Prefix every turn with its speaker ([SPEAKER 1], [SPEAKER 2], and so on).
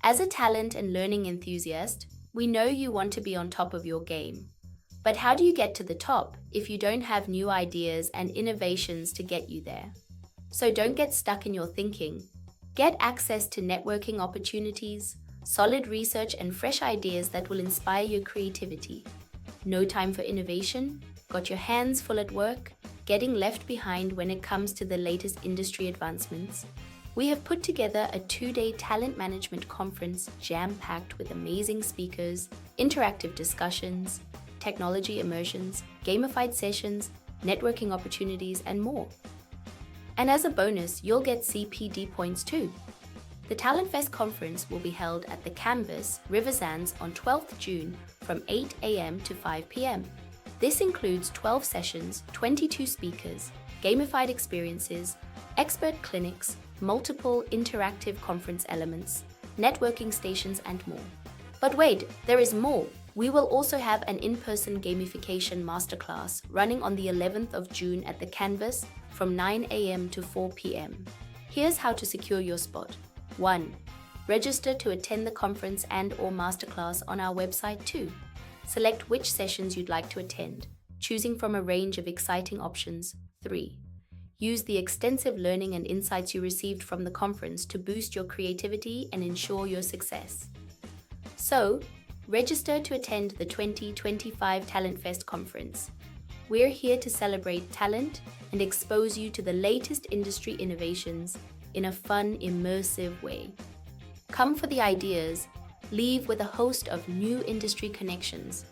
[SPEAKER 1] As a talent and learning enthusiast, we know you want to be on top of your game. But how do you get to the top if you don't have new ideas and innovations to get you there? So don't get stuck in your thinking. Get access to networking opportunities, solid research, and fresh ideas that will inspire your creativity. No time for innovation? Got your hands full at work? Getting left behind when it comes to the latest industry advancements? We have put together a 2-day talent management conference jam-packed with amazing speakers, interactive discussions, technology immersions, gamified sessions, networking opportunities, and more. And as a bonus, you'll get CPD points too. The Talent Fest conference will be held at the Canvas, Riversans on 12th June from 8 a.m. to 5 p.m. This includes 12 sessions, 22 speakers, gamified experiences, expert clinics, multiple interactive conference elements, networking stations, and more. But wait, there is more. We will also have an in-person gamification masterclass running on the 11th of June at the Canvas from 9 a.m. to 4 p.m. Here's how to secure your spot. 1. Register to attend the conference and/or masterclass on our website too. Select which sessions you'd like to attend, choosing from a range of exciting options. 3. Use the extensive learning and insights you received from the conference to boost your creativity and ensure your success. So, register to attend the 2025 Talent Fest conference. We're here to celebrate talent and expose you to the latest industry innovations in a fun, immersive way. Come for the ideas, leave with a host of new industry connections,